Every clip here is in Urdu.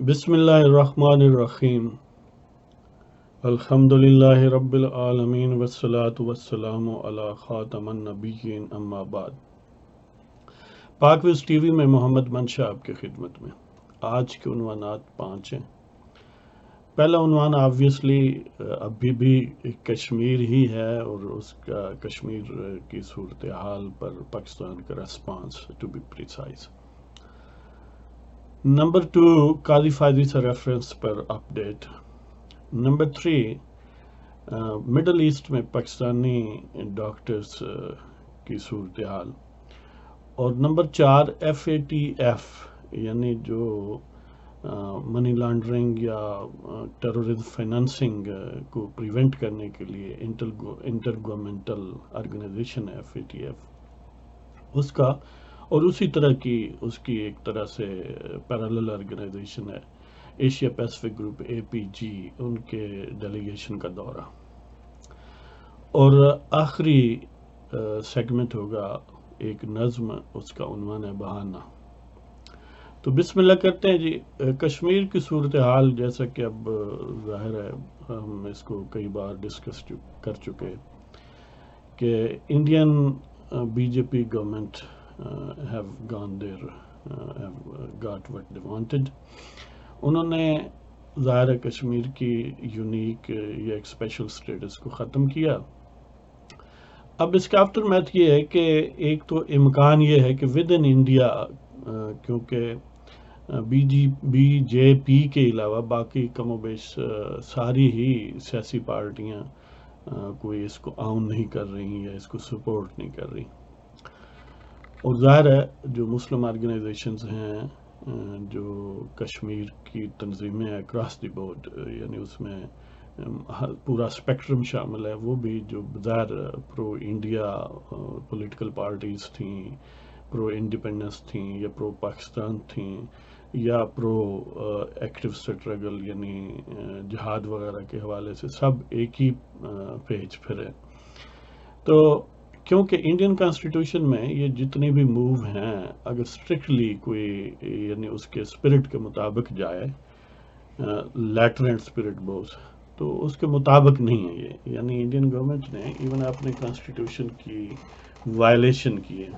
بسم اللہ الرحمن الرحیم الحمد للہ رب العالمین والصلاة والسلام علی خاتم النبیین اما بعد۔ پاکویز ٹی وی میں محمد منشا آپ کی خدمت میں۔ آج کے عنوانات 5 ہیں۔ پہلا عنوان آبویسلی ابھی بھی کشمیر ہی ہے اور اس کا کشمیر کی صورتحال پر پاکستان کا response to be precise. Number 2 Qazi Faizi سے ریفرنس پر اپڈیٹ۔ نمبر 3 مڈل ایسٹ میں پاکستانی ڈاکٹرز کی صورتحال، اور نمبر 4 FATF یعنی جو منی لانڈرنگ یا ٹیررزم فائنانسنگ کو پریونٹ کرنے کے لیے انٹر گورنمنٹل آرگنائزیشن ہے FATF، اس کا اور اسی طرح کی اس کی ایک طرح سے پیرالل آرگنائزیشن ہے ایشیا پیسفک گروپ APG، ان کے ڈیلیگیشن کا دورہ، اور آخری سیگمنٹ ہوگا ایک نظم، اس کا عنوان ہے بہانہ۔ تو بسم اللہ کرتے ہیں جی۔ کشمیر کی صورتحال جیسا کہ اب ظاہر ہے ہم اس کو کئی بار ڈسکس کر چکے کہ Indian BJP government have gone there, have got what they wanted۔ انہوں نے ظاہر ہے کشمیر کی یونیک یا ایک اسپیشل اسٹیٹس کو ختم کیا۔ اب اس کا آفٹر میتھ یہ ہے کہ ایک تو امکان یہ ہے کہ ود ان انڈیا، کیونکہ BJP کے علاوہ باقی کم و بیش ساری ہی سیاسی پارٹیاں کوئی اس کو آؤن نہیں کر رہی یا اس کو سپورٹ نہیں کر رہی، اور ظاہر ہے جو مسلم آرگنائزیشنز ہیں جو کشمیر کی تنظیمیں ہیں اکراس دی بورڈ، یعنی اس میں پورا اسپیکٹرم شامل ہے، وہ بھی جو بظاہر پرو انڈیا پولیٹیکل پارٹیز تھیں، پرو انڈیپینڈنس تھیں یا پرو پاکستان تھیں یا پرو ایکٹیو اسٹرگل یعنی جہاد وغیرہ کے حوالے سے، سب ایک ہی پیج پھرے۔ تو کیونکہ انڈین کانسٹیٹیوشن میں یہ جتنے بھی موو ہیں اگر اسٹرکٹلی کوئی یعنی اس کے اسپرٹ کے مطابق جائے، لیٹر اینڈ اسپرٹ بوز، تو اس کے مطابق نہیں ہے یہ، یعنی انڈین گورنمنٹ نے ایون اپنے کانسٹیٹیوشن کی وائلیشن کی ہے۔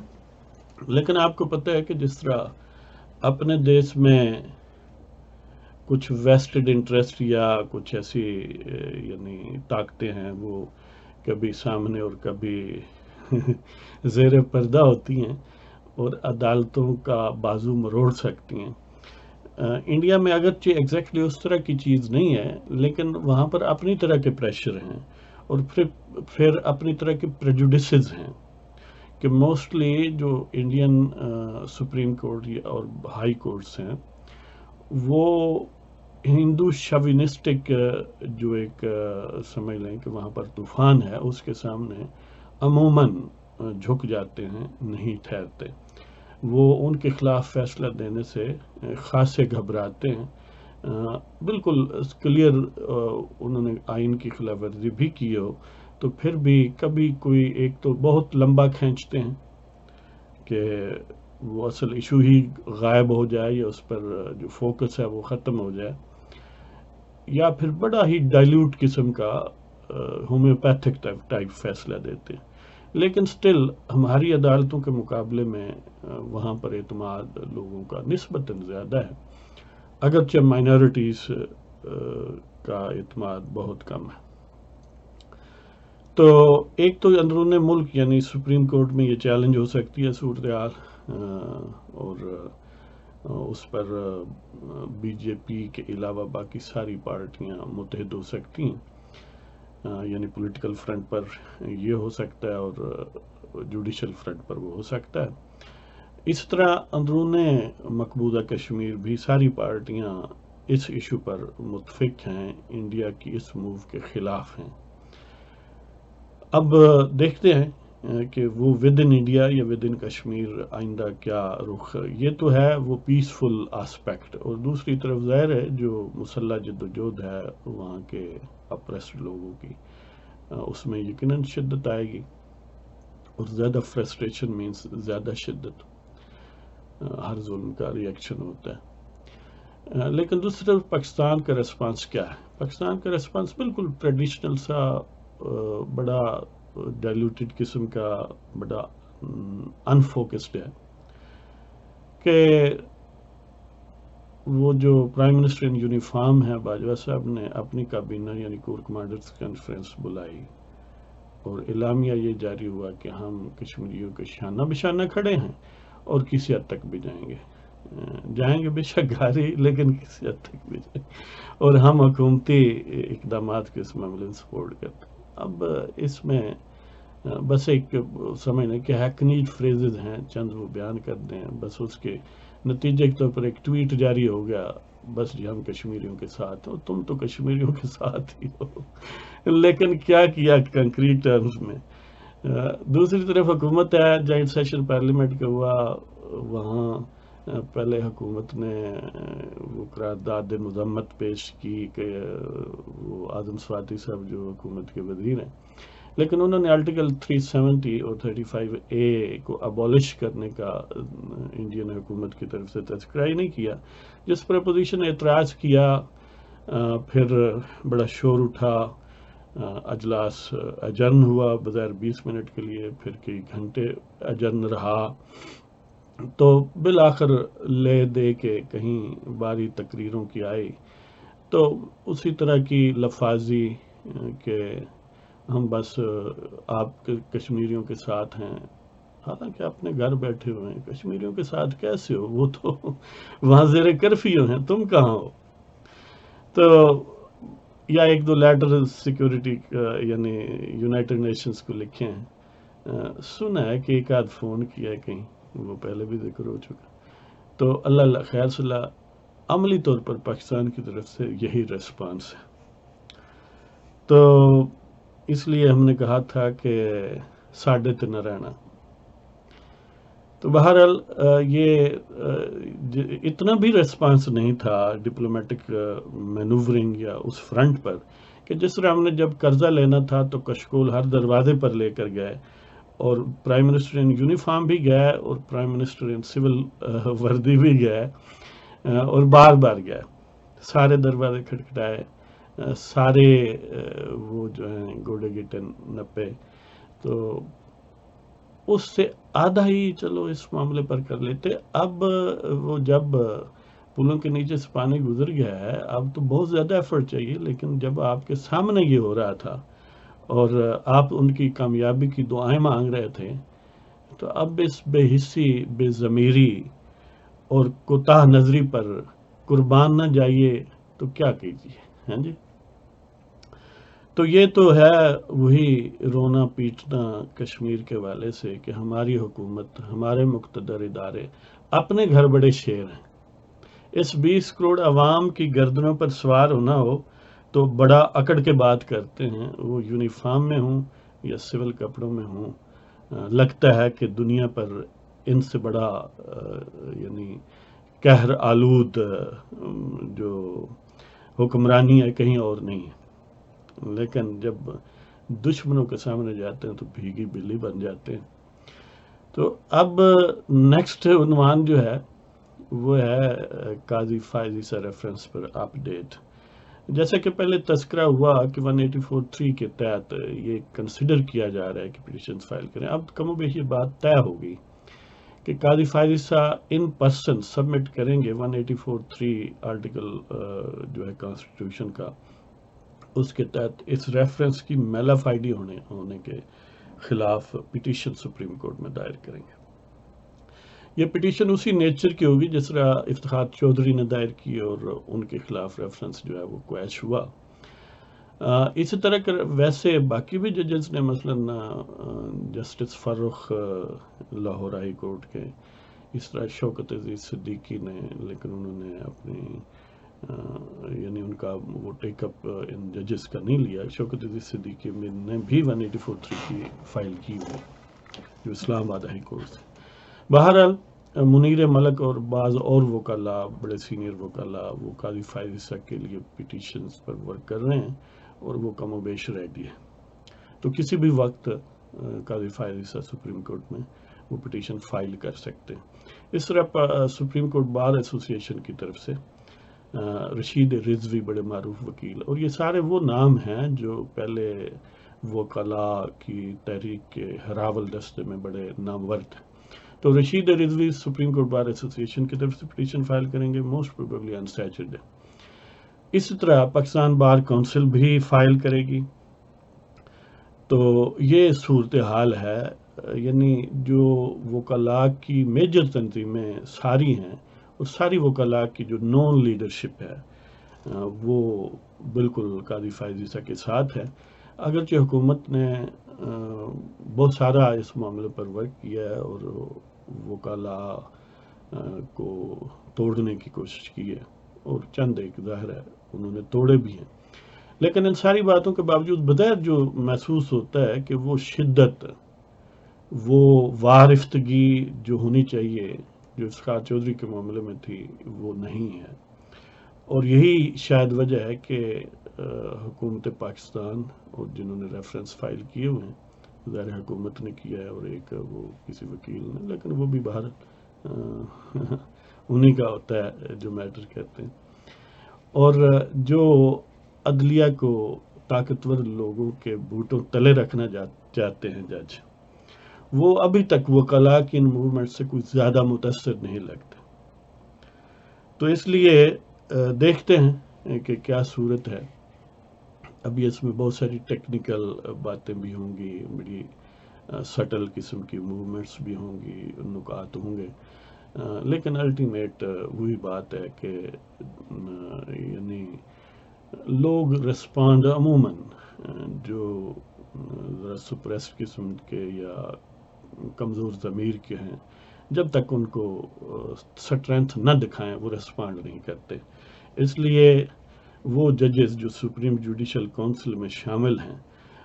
لیکن آپ کو پتہ ہے کہ جس طرح اپنے دیش میں کچھ ویسٹڈ انٹرسٹ یا کچھ ایسی یعنی طاقتیں ہیں وہ کبھی سامنے اور کبھی زیر پردہ ہوتی ہیں اور عدالتوں کا بازو مروڑ سکتی ہیں۔ انڈیا میں اگرچہ ایگزیکٹلی اس طرح کی چیز نہیں ہے، لیکن وہاں پر اپنی طرح کے پریشر ہیں اور پھر اپنی طرح کے پریجوڈسز ہیں کہ موسٹلی جو انڈین سپریم کورٹ اور ہائی کورٹس ہیں وہ ہندو شوینسٹک جو ایک سمجھ لیں کہ وہاں پر طوفان ہے، اس کے سامنے عموماً جھک جاتے ہیں، نہیں ٹھہرتے۔ وہ ان کے خلاف فیصلہ دینے سے خاصے گھبراتے ہیں۔ بالکل کلیئر انہوں نے آئین کی خلاف ورزی بھی کی ہو تو پھر بھی کبھی کوئی ایک تو بہت لمبا کھینچتے ہیں کہ وہ اصل ایشو ہی غائب ہو جائے یا اس پر جو فوکس ہے وہ ختم ہو جائے، یا پھر بڑا ہی ڈائلیوٹ قسم کا ہومیوپیتھک ٹائپ فیصلہ دیتے ہیں۔ لیکن سٹل ہماری عدالتوں کے مقابلے میں وہاں پر اعتماد لوگوں کا نسبتاً زیادہ ہے، اگرچہ مائنورٹیز کا اعتماد بہت کم ہے۔ تو ایک تو اندرون ملک یعنی سپریم کورٹ میں یہ چیلنج ہو سکتی ہے صورتحال، اور اس پر BJP کے علاوہ باقی ساری پارٹیاں متحد ہو سکتی ہیں، یعنی پولیٹیکل فرنٹ پر یہ ہو سکتا ہے اور جوڈیشل فرنٹ پر وہ ہو سکتا ہے۔ اس طرح اندرون مقبوضہ کشمیر بھی ساری پارٹیاں اس ایشو پر متفق ہیں، انڈیا کی اس موو کے خلاف ہیں۔ اب دیکھتے ہیں کہ وہ ود ان انڈیا یا ود ان کشمیر آئندہ کیا رخ، یہ تو ہے وہ پیسفل آسپیکٹ، اور دوسری طرف ظاہر ہے جو مسلح جدوجہد ہے وہاں کے اپریسڈ لوگوں کی، اس میں یقیناً شدت آئے گی، اور زیادہ فرسٹریشن مینس زیادہ شدت، ہر ظلم کا ری ایکشن ہوتا ہے۔ لیکن دوسری طرف پاکستان کا ریسپانس کیا ہے؟ پاکستان کا ریسپانس بالکل ٹریڈیشنل سا بڑا ڈائلوٹیڈ قسم کا بڑا انفوکسڈ ہے کہ وہ جو پرائم منسٹر ان یونیفارم ہے باجوہ صاحب نے اپنی کابینہ یعنی کور کمانڈرز کانفرنس بلائی اور اعلامیہ یہ جاری ہوا کہ ہم کشمیریوں کے شانہ بشانہ کھڑے ہیں اور کسی حد تک بھی جائیں گے بے شک گھاری، لیکن کسی حد تک بھی جائیں گے، اور ہم حکومتی اقدامات کے اس معاملے میں سپورٹ کرتے ہیں۔ اب اس میں بس ایک سمجھنے کہ ہیکنیڈ فریزز ہیں، چند وہ بیان کر دیں، بس اس کے نتیجے کے طور پر ایک ٹویٹ جاری ہو گیا، بس جی ہم کشمیریوں کے ساتھ ہو، تم تو کشمیریوں کے ساتھ ہی ہو، لیکن کیا کنکریٹ ٹرمز میں۔ دوسری طرف حکومت ہے، جوائنٹ سیشن پارلیمنٹ کا ہوا، وہاں پہلے حکومت نے وہ قرارداد مذمت پیش کی کہ وہ اعظم سواتی صاحب جو حکومت کے وزیر ہیں، لیکن انہوں نے آرٹیکل 370 اور 35A کو ابالش کرنے کا انڈین حکومت کی طرف سے تذکرہ ہی نہیں کیا، جس پر اپوزیشن نے اعتراض کیا، پھر بڑا شور اٹھا، اجلاس اجرن ہوا بظاہر 20 منٹ کے لیے، پھر کئی گھنٹے اجرن رہا، تو بالآخر لے دے کے کہیں باری تقریروں کی آئی، تو اسی طرح کی لفاظی کہ ہم بس آپ کشمیریوں کے ساتھ ہیں، حالانکہ اپنے گھر بیٹھے ہوئے ہیں، کشمیریوں کے ساتھ کیسے ہو؟ وہ تو وہاں زیر کرفیو ہیں، تم کہاں ہو؟ تو یا ایک دو لیٹر سیکیورٹی یعنی یونائٹڈ نیشنز کو لکھے ہیں، سنا ہے کہ ایک آدھ فون کیا ہے کہیں، وہ پہلے بھی ذکر ہو چکا، تو اللہ خیر صلی اللہ، عملی طور پر پاکستان کی طرف سے یہی ریسپانس ہے۔ تو اس لیے ہم نے کہا تھا کہ ساڈے تے نہ رہنا۔ تو بہرحال یہ اتنا بھی ریسپانس نہیں تھا ڈپلومیٹک مینوورنگ یا اس فرنٹ پر، کہ جس طرح ہم نے جب قرضہ لینا تھا تو کشکول ہر دروازے پر لے کر گئے، اور پرائم منسٹر ان یونیفارم بھی گئے اور پرائم منسٹر ان سول وردی بھی گئے، اور بار بار گئے، سارے دروازے کھٹکھٹائے، سارے وہ جو ہیں گوڑے گٹے نپے، تو اس سے آدھا ہی چلو اس معاملے پر کر لیتے۔ اب وہ جب پلوں کے نیچے سے پانی گزر گیا ہے، اب تو بہت زیادہ ایفرٹ چاہیے، لیکن جب آپ کے سامنے یہ ہو رہا تھا اور آپ ان کی کامیابی کی دعائیں مانگ رہے تھے، تو اب اس بے حسی، بے ضمیری اور کوتاہ نظری پر قربان نہ جائیے تو کیا کیجیے؟ ہاں جی، تو یہ تو ہے وہی رونا پیٹنا کشمیر کے والے سے کہ ہماری حکومت، ہمارے مقتدر ادارے اپنے گھر بڑے شیر ہیں، اس 20 کروڑ عوام کی گردنوں پر سوار ہونا ہو تو بڑا اکڑ کے بات کرتے ہیں، وہ یونیفارم میں ہوں یا سول کپڑوں میں ہوں، لگتا ہے کہ دنیا پر ان سے بڑا یعنی قہر آلود جو حکمرانی ہے کہیں اور نہیں ہے، لیکن جب دشمنوں کے سامنے جاتے ہیں تو بھیگی بلی بن جاتے ہیں۔ تو اب نیکسٹ عنوان جو ہے وہ ہے قاضی فائز عیسیٰ ریفرنس پر اپ ڈیٹ۔ جیسا کہ پہلے تذکرہ ہوا کہ 184(3) کے تحت یہ کنسیڈر کیا جا رہا ہے کہ پیٹیشن فائل کریں، اب کم و بیش یہ بات طے ہو گئی کہ قاضی فائز عیسیٰ ان پرسن سبمٹ کریں گے 184(3) آرٹیکل جو ہے کانسٹیٹیوشن کا، اس کے تحت اس ریفرنس کی میلافائڈی ہونے کے خلاف پٹیشن سپریم کورٹ میں دائر کریں گے۔ یہ پٹیشن اسی نیچر کی ہوگی جس طرح افتخار چودھری نے دائر کی اور ان کے خلاف ریفرنس جو ہے وہ کویش ہوا۔ اسی طرح ویسے باقی بھی ججز نے، مثلا justice Farrukh Lahore high court کے، اس طرح شوکت عزیز صدیقی نے، لیکن انہوں نے اپنی یعنی ان کا وہ ٹیک اپ ان ججز کا نہیں لیا، شوکت عزیز صدیقی نے بھی 184(3) کی فائل کی ہوئی جو اسلام آباد ہائی کورٹ سے۔ بہرحال منیر ملک اور بعض اور وکلاء، بڑے سینئر وکلاء، وہ قاضی فائز عیسیٰ کے لیے پٹیشنز پر ورک کر رہے ہیں اور وہ کم و بیش ریڈی ہے، تو کسی بھی وقت قاضی فائز عیسیٰ سپریم کورٹ میں وہ پٹیشن فائل کر سکتے ہیں۔ اس طرح سپریم کورٹ بار ایسوسی ایشن کی طرف سے رشید رضوی بڑے معروف وکیل، اور یہ سارے وہ نام ہیں جو پہلے وکلاء کی تحریک کے ہراول دستے میں بڑے نامور تھے. تو Rashid Rizvi supreme court bar association کی طرف سے پٹیشن فائل کریں گے، موسٹ پروبیبلی آن سیچرڈے. اسی طرح پاکستان بار کونسل بھی فائل کرے گی. تو یہ صورتحال ہے. یعنی جو وکلاء کی میجر تنظیمیں ساری ہیں، اور ساری وکلاء کی جو نون لیڈرشپ ہے وہ بالکل قاضی فائز عیسیٰ کے ساتھ ہے. اگرچہ حکومت نے بہت سارا اس معاملے پر ورک کیا ہے اور وکلاء کو توڑنے کی کوشش کی ہے، اور چند ایک ظاہر ہے انہوں نے توڑے بھی ہیں. لیکن ان ساری باتوں کے باوجود بظاہر جو محسوس ہوتا ہے کہ وہ شدت، وہ وارفتگی جو ہونی چاہیے جو اسقاط چودھری کے معاملے میں تھی وہ نہیں ہے. اور یہی شاید وجہ ہے کہ حکومت پاکستان اور جنہوں نے ریفرنس فائل کیے ہوئے ہیں، ظاہر حکومت نے کیا ہے اور ایک وہ کسی وکیل نے، لیکن وہ بھی باہر انہی کا ہوتا ہے جو میٹر کہتے ہیں. اور جو عدلیہ کو طاقتور لوگوں کے بوٹوں تلے رکھنا چاہتے ہیں جج، وہ ابھی تک وکلاء کی ان موومنٹ سے کچھ زیادہ متاثر نہیں لگتے. تو اس لیے دیکھتے ہیں کہ کیا صورت ہے. ابھی اس میں بہت ساری ٹیکنیکل باتیں بھی ہوں گی، بڑی سٹل قسم کی موومنٹس بھی ہوں گی، نکات ہوں گے، لیکن الٹیمیٹ وہی بات ہے کہ یعنی لوگ ریسپانڈ عموماً جو ذرا سپریس قسم کے یا کمزور ضمیر کے ہیں، جب تک ان کو سٹرینتھ نہ دکھائیں وہ ریسپانڈ نہیں کرتے. اس لیے وہ ججز جو سپریم جوڈیشل کونسل میں شامل ہیں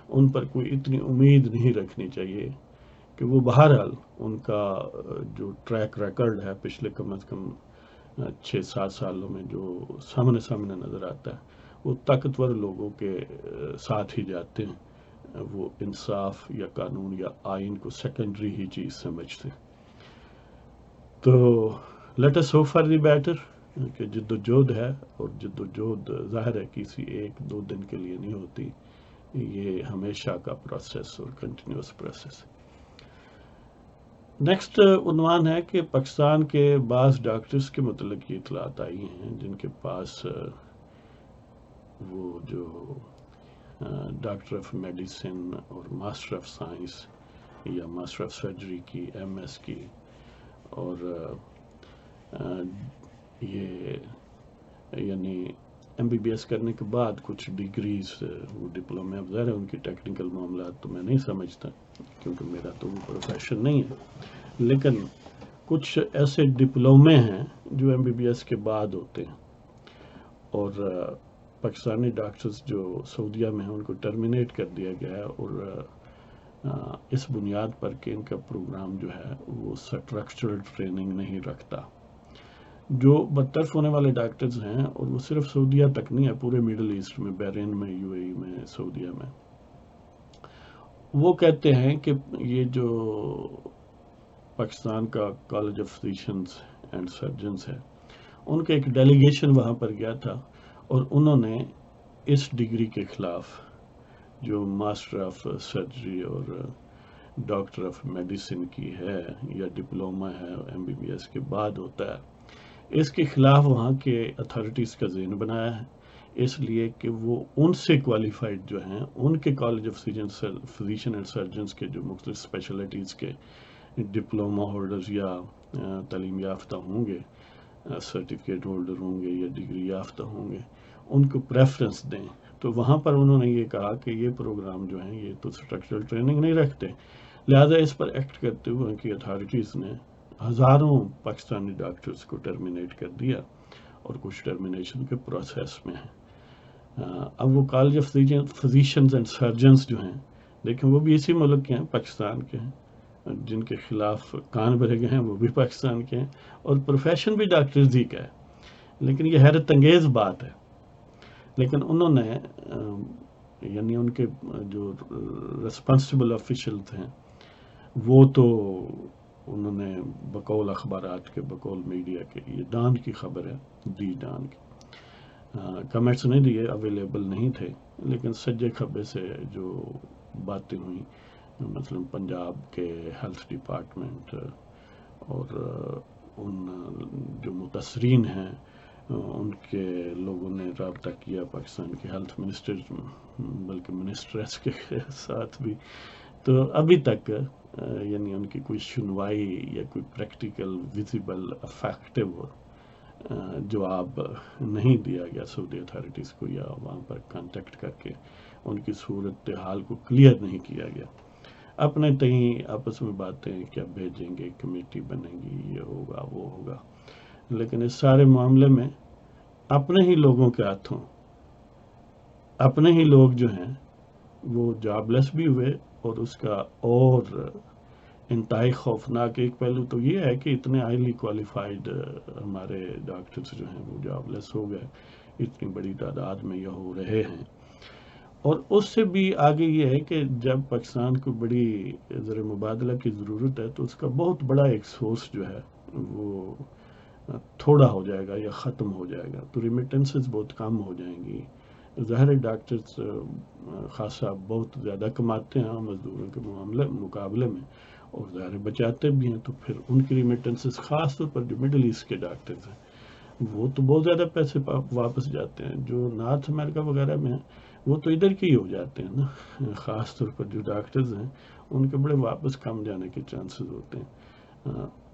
ان پر کوئی اتنی امید نہیں رکھنی چاہیے کہ وہ بہرحال ان کا جو ٹریک ریکارڈ ہے پچھلے کم از کم 6-7 سالوں میں جو سامنے نظر آتا ہے وہ طاقتور لوگوں کے ساتھ ہی جاتے ہیں. وہ انصاف یا قانون یا آئین کو سیکنڈری ہی چیز سمجھتے ہیں. تو let us hope for the better, کہ جد و جہد ہے، اور جد و جہد ظاہر ہے کسی 1-2 دن کے لیے نہیں ہوتی، یہ ہمیشہ کا پروسیس اور کنٹینیوس پروسیس. نیکسٹ عنوان ہے کہ پاکستان کے بعض ڈاکٹرز کے متعلق یہ اطلاعات آئی ہیں جن کے پاس وہ جو ڈاکٹر آف میڈیسن اور ماسٹر آف سائنس یا ماسٹر آف سرجری کی، MS کی، اور یہ یعنی MBBS کرنے کے بعد کچھ ڈگریز، وہ ڈپلومے، اب ظاہر ہے ان کی ٹیکنیکل معاملات تو میں نہیں سمجھتا کیونکہ میرا تو وہ پروفیشن نہیں ہے، لیکن کچھ ایسے ڈپلومے ہیں جو MBBS کے بعد ہوتے ہیں. اور پاکستانی ڈاکٹرز جو سعودیہ میں ہیں ان کو ٹرمینیٹ کر دیا گیا ہے، اور اس بنیاد پر کہ ان کا پروگرام جو ہے وہ سٹرکچرل ٹریننگ نہیں رکھتا. جو برطرف ہونے والے ڈاکٹرز ہیں، اور وہ صرف سعودیہ تک نہیں ہے، پورے میڈل ایسٹ میں، بحرین میں، UAE میں، سعودیہ میں، وہ کہتے ہیں کہ یہ جو پاکستان کا college of physicians and surgeons ہے، ان کا ایک ڈیلیگیشن وہاں پر گیا تھا، اور انہوں نے اس ڈگری کے خلاف جو ماسٹر آف سرجری اور ڈاکٹر آف میڈیسن کی ہے یا ڈپلومہ ہے MBBS کے بعد ہوتا ہے، اس کے خلاف وہاں کے اتھارٹیز کا ذہن بنایا ہے، اس لیے کہ وہ ان سے کوالیفائڈ جو ہیں، ان کے college of physician and surgeons کے جو مختلف اسپیشلٹیز کے ڈپلومہ ہولڈرز یا تعلیم یافتہ ہوں گے، سرٹیفکیٹ ہولڈر ہوں گے یا ڈگری یافتہ ہوں گے، ان کو پریفرنس دیں. تو وہاں پر انہوں نے یہ کہا کہ یہ پروگرام جو ہیں یہ تو اسٹرکچرل ٹریننگ نہیں رکھتے، لہذا اس پر ایکٹ کرتے ہوئے ان کی اتھارٹیز نے ہزاروں پاکستانی ڈاکٹرز کو ٹرمینیٹ کر دیا، اور کچھ ٹرمینیشن کے پروسیس میں ہیں. اب وہ college of physicians and surgeons جو ہیں، لیکن وہ بھی اسی ملک کے ہیں، پاکستان کے ہیں، جن کے خلاف کان بھرے گئے ہیں وہ بھی پاکستان کے ہیں، اور پروفیشن بھی ڈاکٹرز ہی کا ہے. لیکن یہ حیرت انگیز بات ہے. لیکن انہوں نے یعنی ان کے جو ریسپانسبل آفیشلز ہیں وہ تو انہوں نے بقول اخبارات کے، بقول میڈیا کے، یہ ڈان کی خبر ہے، دی ڈان کی، کمنٹس نہیں دیے، اویلیبل نہیں تھے، لیکن سجے کھبے سے جو باتیں ہوئیں، مثلا پنجاب کے ہیلتھ ڈپارٹمنٹ اور ان جو متاثرین ہیں ان کے لوگوں نے رابطہ کیا پاکستان کے ہیلتھ منسٹر، بلکہ منسٹریس کے ساتھ بھی، تو ابھی تک یعنی ان کی کوئی سنوائی یا کوئی پریکٹیکل ویزیبل افیکٹو جواب نہیں دیا گیا سعودی اتھارٹیز کو، یا وہاں پر کانٹیکٹ کر کے ان کی صورت حال کو کلیئر نہیں کیا گیا۔ اپنے تئیں آپس میں باتیں کیا بھیجیں گے، کمیٹی بنے گی، یہ ہوگا وہ ہوگا، لیکن اس سارے معاملے میں اپنے ہی لوگوں کے ہاتھوں اپنے ہی لوگ جو ہیں وہ جاب لیس بھی ہوئے، اور اس کا اور انتہائی خوفناک ایک پہلو تو یہ ہے کہ اتنے ہائیلی کوالیفائڈ ہمارے ڈاکٹرز جو ہیں وہ جاب لیس ہو گئے، اتنی بڑی تعداد میں یہ ہو رہے ہیں۔ اور اس سے بھی آگے یہ ہے کہ جب پاکستان کو بڑی زر مبادلہ کی ضرورت ہے تو اس کا بہت بڑا ایک سورس جو ہے وہ تھوڑا ہو جائے گا یا ختم ہو جائے گا، تو ریمیٹنسز بہت کم ہو جائیں گی۔ ظاہر ڈاکٹرز خاصا بہت زیادہ کماتے ہیں مزدوروں کے مقابلے میں، اور ظاہر بچاتے بھی ہیں، تو پھر ان کی ریمیٹنسز خاص طور پر جو مڈل ایسٹ کے ڈاکٹرز ہیں وہ تو بہت زیادہ پیسے واپس جاتے ہیں، جو نارتھ امریکہ وغیرہ میں ہیں وہ تو ادھر کے ہی ہو جاتے ہیں نا، خاص طور پر جو ڈاکٹرز ہیں ان کے بڑے واپس کم جانے کے چانسز ہوتے ہیں۔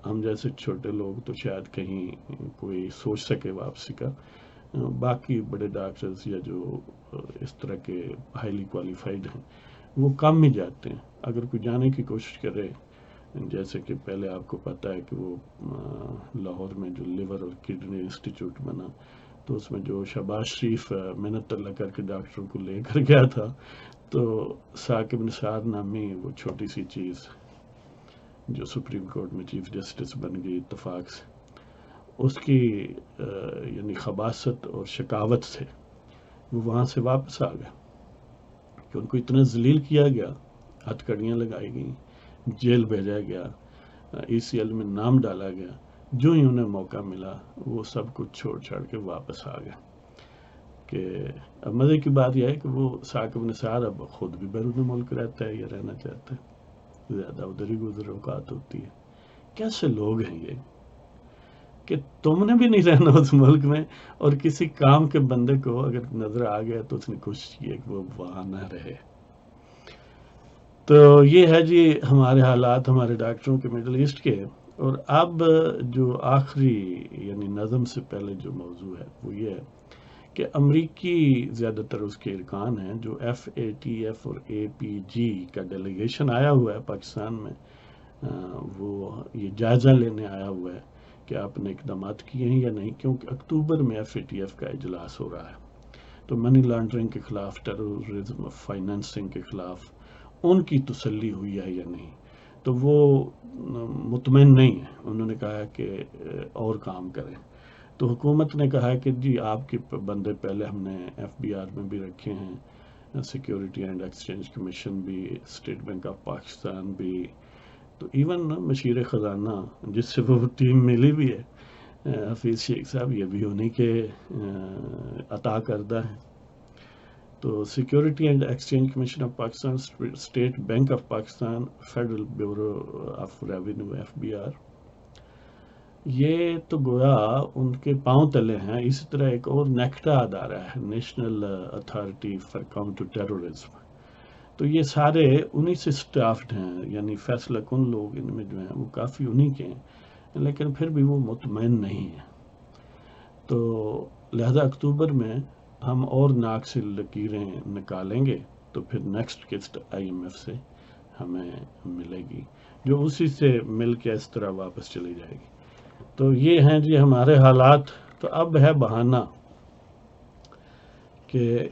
ہم جیسے چھوٹے لوگ تو شاید کہیں کوئی سوچ سکے واپسی کا، باقی بڑے ڈاکٹرز یا جو اس طرح کے ہائیلی کوالیفائڈ ہیں وہ کم ہی جاتے ہیں۔ اگر کوئی جانے کی کوشش کرے، جیسے کہ پہلے آپ کو پتہ ہے کہ وہ لاہور میں جو لیور اور کڈنی انسٹیٹیوٹ بنا، تو اس میں جو شہباز شریف محنت اللہ کر کے ڈاکٹروں کو لے کر گیا تھا، تو ثاقب نثار نامی وہ چھوٹی سی چیز جو سپریم کورٹ میں چیف جسٹس بن گئی اتفاق سے، اس کی یعنی خباثت اور شکاوت سے وہ وہاں سے واپس آ گیا، کہ ان کو اتنا ذلیل کیا گیا، ہتھ کڑیاں لگائی گئیں، جیل بھیجا گیا، ای سی ایل میں نام ڈالا گیا، جو ہی انہیں موقع ملا وہ سب کچھ چھوڑ چھاڑ کے واپس آ گیا۔ کہ اب مزے کی بات یہ ہے کہ وہ ثاقب نثار اب خود بھی بیرون ملک رہتا ہے یا رہنا چاہتا ہے، زیادہ ادھر ہی گزر اوقات ہوتی ہے۔ کیسے لوگ ہیں یہ کہ تم نے بھی نہیں رہنا اس ملک میں، اور کسی کام کے بندے کو اگر نظر آ گیا تو اس نے کوشش کی ہے کہ وہ وہاں نہ رہے۔ تو یہ ہے جی ہمارے حالات ہمارے ڈاکٹروں کے مڈل ایسٹ کے۔ اور اب جو آخری یعنی نظم سے پہلے جو موضوع ہے وہ یہ ہے کہ امریکی زیادہ تر اس کے ارکان ہیں، جو FATF اور APG کا ڈیلیگیشن آیا ہوا ہے پاکستان میں، وہ یہ جائزہ لینے آیا ہوا ہے کہ آپ نے اقدامات کیے ہیں یا نہیں، کیونکہ اکتوبر میں FATF کا اجلاس ہو رہا ہے، تو منی لانڈرنگ کے خلاف، ٹیررزم فائنینسنگ کے خلاف ان کی تسلی ہوئی ہے یا نہیں، تو وہ مطمئن نہیں ہے۔ انہوں نے کہا کہ اور کام کریں، تو حکومت نے کہا کہ جی آپ کے بندے پہلے ہم نے FBR میں بھی رکھے ہیں، سیکیورٹی اینڈ ایکسچینج کمیشن بھی، اسٹیٹ بینک آف پاکستان بھی، تو ایون مشیر خزانہ جس سے وہ ٹیم ملی بھی ہے حفیظ شیخ صاحب، یہ بھی انہیں کے عطا کردہ ہیں۔ تو security and exchange commission of Pakistan, state bank of Pakistan, federal bureau of revenue FBR، یہ تو گویا ان کے پاؤں تلے ہیں۔ اسی طرح ایک اور نیکٹا ادارہ ہے، national authority for counter terrorism, تو یہ سارے انہی سے سٹافڈ ہیں، یعنی فیصلہ کن لوگ ان میں جو ہیں وہ کافی انہی کے ہیں، لیکن پھر بھی وہ مطمئن نہیں ہیں۔ تو لہذا اکتوبر میں ہم اور ناک سے لکیریں نکالیں گے تو پھر نیکسٹ قسط IMF سے ہمیں ملے گی، جو اسی سے مل کے اس طرح واپس چلی جائے گی۔ تو یہ ہیں جی ہمارے حالات۔ تو اب ہے بہانہ کہ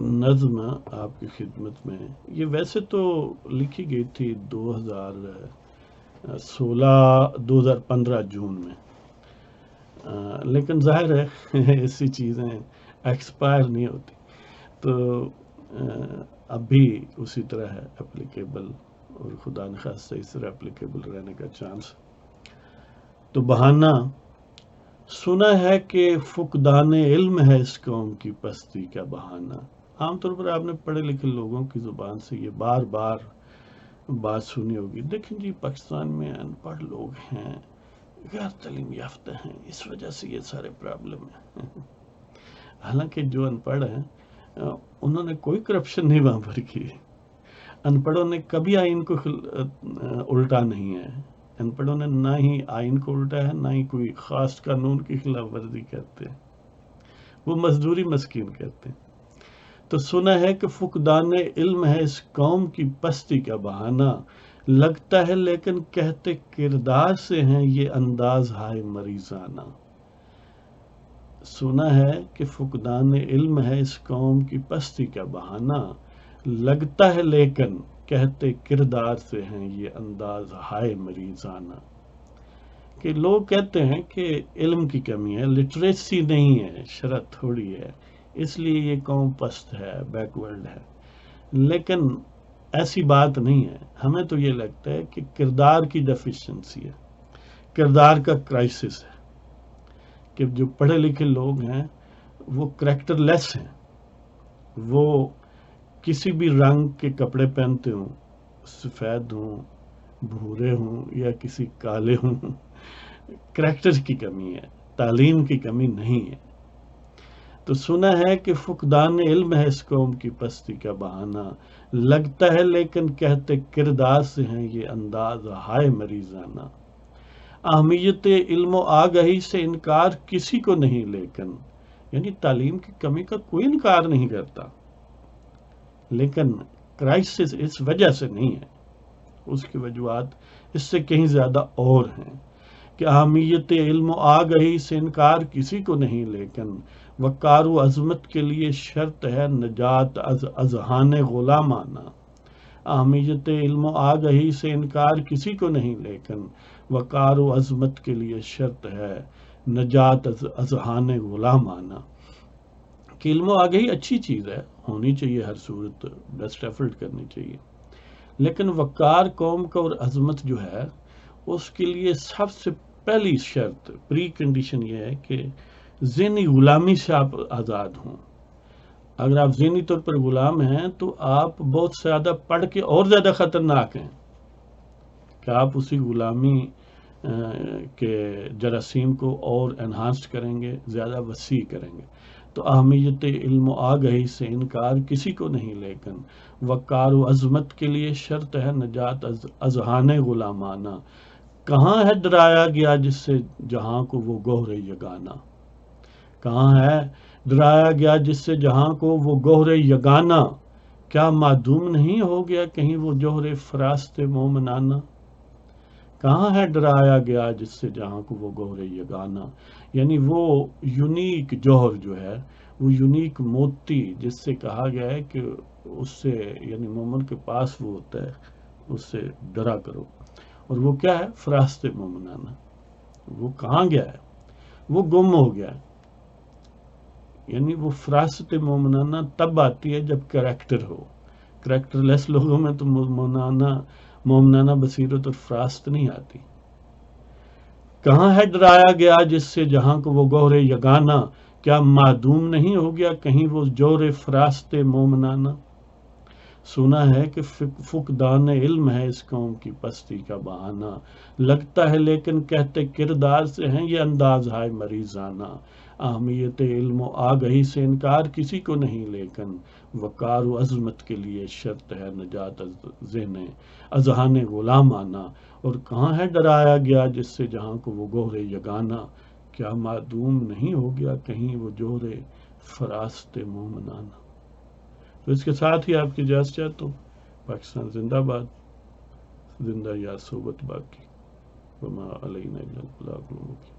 نظم آپ کی خدمت میں، یہ ویسے تو لکھی گئی تھی 2015 جون میں، لیکن ظاہر ہے ایسی چیزیں ایکسپائر نہیں ہوتی، تو اب بھی اسی طرح ہے اپلیکیبل، اور خدا نخواستہ اس طرح اپلیکیبل رہنے کا چانس۔ تو بہانہ سنا ہے کہ فقدان علم ہے اس قوم کی پستی کا بہانہ. عام طور پر آپ نے پڑھے لکھے لوگوں کی زبان سے یہ بار بار بات سنی ہوگی. دیکھیں جی، پاکستان میں ان پڑھ لوگ ہیں، غیر تعلیم یافتہ ہیں، اس وجہ سے یہ سارے پرابلم ہیں. حالانکہ جو ان پڑھ ہیں انہوں نے کوئی کرپشن نہیں وہاں پر کی. ان پڑھوں نے کبھی آئین کو الٹا نہیں ہے. ان پڑھوں نے نہ ہی آئین کو الٹا ہے، نہ ہی کوئی خاص قانون کی خلاف ورزی کرتے ہیں. وہ مزدوری مسکین کرتے ہیں. تو سنا ہے کہ فقدان علم ہے اس قوم کی پستی کا بہانہ، لگتا ہے لیکن کہتے کردار سے ہیں یہ انداز ہائے مریضانہ. سنا ہے کہ فقدان علم ہے اس قوم کی پستی کا بہانہ، لگتا ہے لیکن کہتے کردار سے ہیں یہ انداز ہائے مریضانہ. کہ لوگ کہتے ہیں کہ علم کی کمی ہے، لٹریسی نہیں ہے، شرح تھوڑی ہے، اس لیے یہ قوم پست ہے، بیکورڈ ہے. لیکن ایسی بات نہیں ہے. ہمیں تو یہ لگتا ہے کہ کردار کی ڈیفیشنسی ہے، کردار کا کرائسس ہے، کہ جو پڑھے لکھے لوگ ہیں وہ کریکٹر لیس ہیں. وہ کسی بھی رنگ کے کپڑے پہنتے ہوں، سفید ہوں، بھورے ہوں یا کسی کالے ہوں، کریکٹر کی کمی ہے، تعلیم کی کمی نہیں ہے. تو سنا ہے کہ فقدان علم ہے اس قوم کی پستی کا بہانہ، لگتا ہے لیکن کہتے کردار سے ہیں یہ انداز ہائے مریضانہ. اہمیت علم و آگہی سے انکار کسی کو نہیں، لیکن یعنی تعلیم کی کمی کا کوئی انکار نہیں کرتا، لیکن کرائسس اس وجہ سے نہیں ہے. اس کی وجوہات اس سے کہیں زیادہ اور ہیں. کہ اہمیت علم و آگہی سے انکار کسی کو نہیں، لیکن وقار و عظمت کے لیے شرط ہے نجات از اذہان غلامانہ. اہمیت علم و آگہی سے انکار کسی کو نہیں، لیکن وقار و عظمت کے لیے شرط ہے نجات از اذہان غلامانہ. کہ علم و آگہی اچھی چیز ہے، ہونی چاہیے، ہر صورت بیسٹ ایفرٹ کرنی چاہیے، لیکن وقار قوم کا اور عظمت جو ہے اس کے لیے سب سے پہلی شرط، پری کنڈیشن یہ ہے کہ ذہنی غلامی سے آپ آزاد ہوں. اگر آپ ذہنی طور پر غلام ہیں تو آپ بہت زیادہ پڑھ کے اور زیادہ خطرناک ہیں، کہ آپ اسی غلامی کے جراثیم کو اور انہانس کریں گے، زیادہ وسیع کریں گے. تو اہمیت علم و آگہی سے انکار کسی کو نہیں، لیکن وقار و عظمت کے لیے شرط ہے نجات از اذہان غلامانہ. کہاں ہے ڈرایا گیا جس سے جہاں کو وہ گوہر یگانہ. کہاں ہے ڈرایا گیا جس سے جہاں کو وہ گوہر یگانہ، کیا معدوم نہیں ہو گیا کہیں وہ جوہر فراست مومنانہ. کہاں ہے ڈرایا گیا جس سے جہاں کو وہ گوہر یگانہ، یعنی وہ یونیک جوہر جو ہے، وہ یونیک موتی جس سے کہا گیا ہے کہ اس سے یعنی مومن کے پاس وہ ہوتا ہے، اس سے ڈرا کرو. اور وہ کیا ہے؟ فراست مومنانہ. وہ کہاں گیا ہے؟ وہ گم ہو گیا ہے. یعنی وہ فراست مومنانہ تب آتی ہے جب کریکٹر ہو. کریکٹر لیس لوگوں میں تو مومنانہ بصیرت اور فراست نہیں آتی. کہاں ہے ڈرایا گیا جس سے جہاں کو وہ گوہر یگانہ، کیا معدوم نہیں ہو گیا کہیں وہ جوہر فراست مومنانہ. سنا ہے کہ فقدان علم ہے اس قوم کی پستی کا بہانہ، لگتا ہے لیکن کہتے کردار سے ہیں یہ انداز ہائے مریضانہ. اہمیت علم و آگہی سے انکار کسی کو نہیں، لیکن وقار و عظمت کے لیے شرط ہے نجات ذہن اذہان غلامانہ. اور کہاں ہے ڈرایا گیا جس سے جہاں کو وہ گوہر یگانہ، کیا معدوم نہیں ہو گیا کہیں وہ جوہر فراست مومنانہ. تو اس کے ساتھ ہی آپ کی اجازت چاہتا ہوں. پاکستان زندہ باد، زندہ یا صحبت باقی، وما علینا الا البلاغ المبین.